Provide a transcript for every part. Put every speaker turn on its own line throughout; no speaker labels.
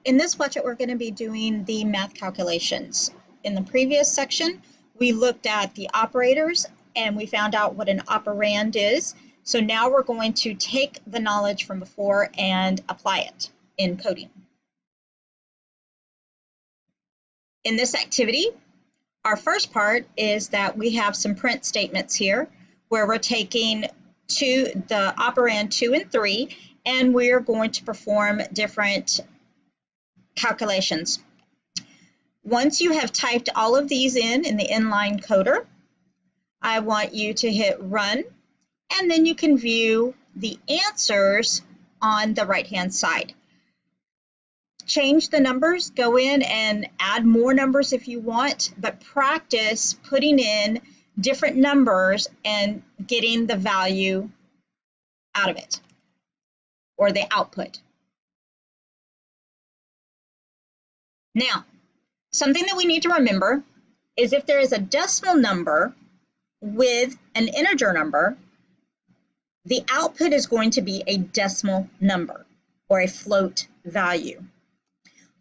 in this WatchIt, we're going to be doing the math calculations. In the previous section, we looked at the operators and we found out what an operand is. So now we're going to take the knowledge from before and apply it in coding. In this activity, our first part is that we have some print statements here where we're taking the operand 2 and 3, and we're going to perform different calculations. Once you have typed all of these in the inline coder, I want you to hit run, and then you can view the answers on the right-hand side. Change the numbers, go in and add more numbers if you want, but practice putting in different numbers and getting the value out of it, or the output. Now, something that we need to remember is if there is a decimal number with an integer number, the output is going to be a decimal number or a float value.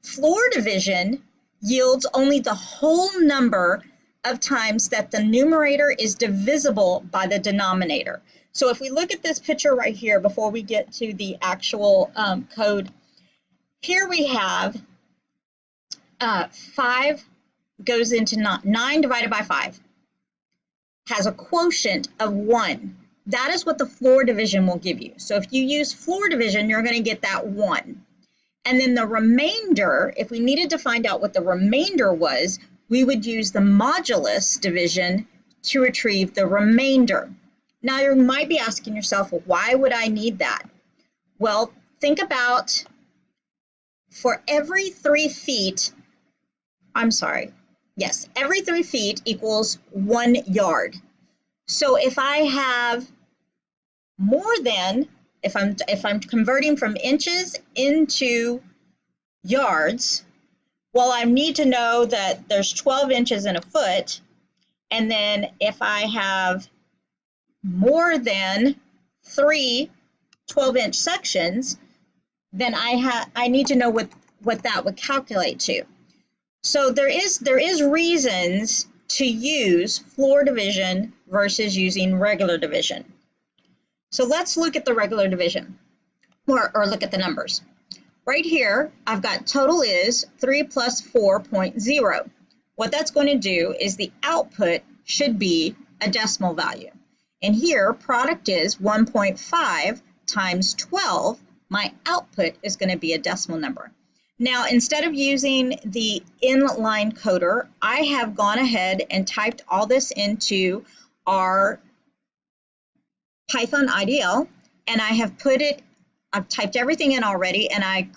Floor division yields only the whole number of times that the numerator is divisible by the denominator. So if we look at this picture right here before we get to the actual code, here we have 5 goes into 9 divided by 5 has a quotient of 1. That is what the floor division will give you. So if you use floor division, you're going to get that 1. And then the remainder, if we needed to find out what the remainder was, we would use the modulus division to retrieve the remainder. Now you might be asking yourself, well, why would I need that? Well, think about for every 3 feet, every 3 feet equals 1 yard. So if I have more than, if I'm converting from inches into yards, well, I need to know that there's 12 inches in a foot. And then if I have more than 3 12-inch sections, then I need to know what that would calculate to. So there is reasons to use floor division versus using regular division. So let's look at the regular division, or look at the numbers. Right here, I've got total is 3 plus 4.0. What that's going to do is the output should be a decimal value. And here, product is 1.5 times 12. My output is going to be a decimal number. Now, instead of using the inline coder, I have gone ahead and typed all this into our Python IDL, and I've typed everything in already, and I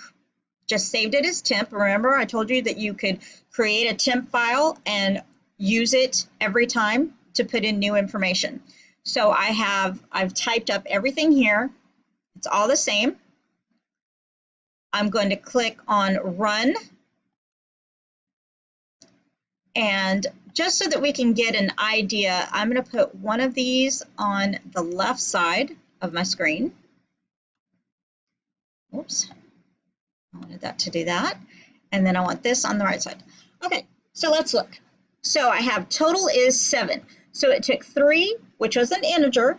just saved it as temp. Remember, I told you that you could create a temp file and use it every time to put in new information. So I've typed up everything here. It's all the same. I'm going to click on run. And just so that we can get an idea, I'm going to put one of these on the left side of my screen. Oops, I wanted that to do that. And then I want this on the right side. Okay, so let's look. So I have total is 7. So it took 3, which was an integer,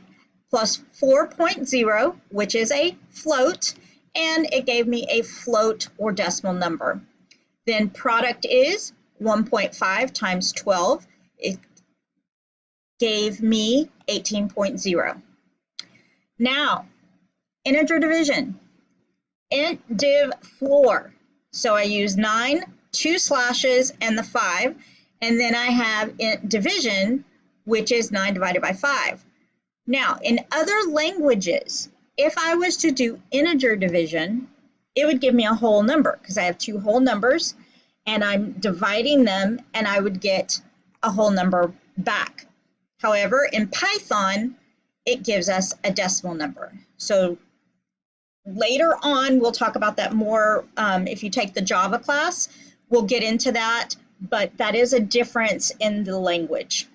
plus 4.0, which is a float, and it gave me a float or decimal number. Then product is 1.5 times 12. It gave me 18.0. Now, integer division. Int div floor. So I use 9, 2 slashes, and the 5. And then I have int division, which is 9 divided by 5. Now, in other languages, if I was to do integer division, it would give me a whole number because I have 2 whole numbers and I'm dividing them and I would get a whole number back. However, in Python, it gives us a decimal number. So later on, we'll talk about that more. If you take the Java class, we'll get into that, but that is a difference in the language.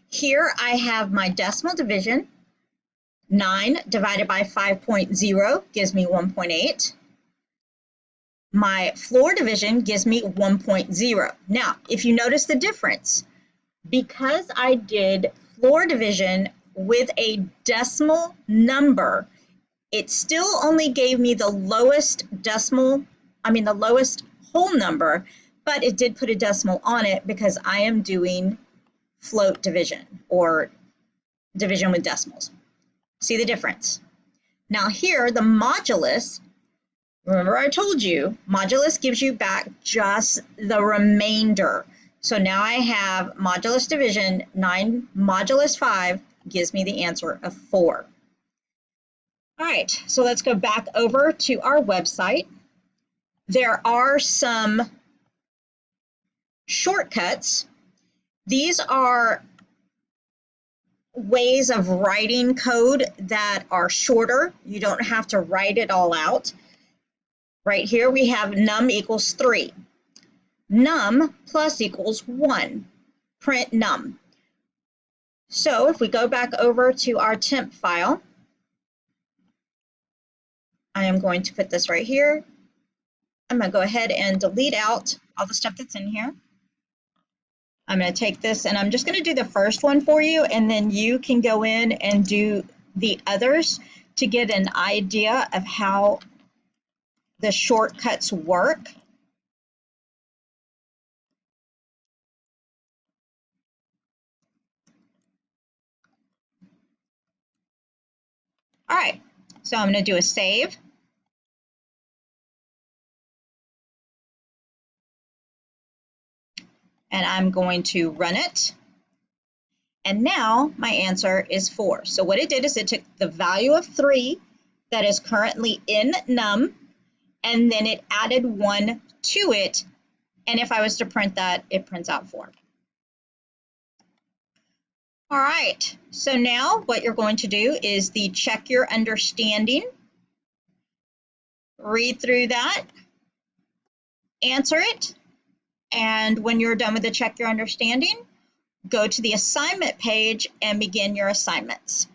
Here I have my decimal division. 9 divided by 5.0 gives me 1.8. My floor division gives me 1.0. Now, if you notice the difference, because I did floor division with a decimal number, it still only gave me the lowest the lowest whole number, but it did put a decimal on it because I am doing float division or division with decimals. See the difference? Now here, the modulus, remember I told you, modulus gives you back just the remainder. So now I have modulus division, 9 modulus 5 gives me the answer of 4. All right, so let's go back over to our website. There are some shortcuts. These are ways of writing code that are shorter. You don't have to write it all out. Right here we have num equals 3. Num plus equals 1. Print num. So if we go back over to our temp file, I am going to put this right here. I'm going to go ahead and delete out all the stuff that's in here. I'm going to take this and I'm just going to do the first one for you, and then you can go in and do the others to get an idea of how the shortcuts work. All right, so I'm going to do a save. And I'm going to run it. And now my answer is 4. So what it did is it took the value of 3 that is currently in num, and then it added 1 to it. And if I was to print that, it prints out 4. All right, so now what you're going to do is the check your understanding. Read through that, answer it, and when you're done with the check your understanding, go to the assignment page and begin your assignments.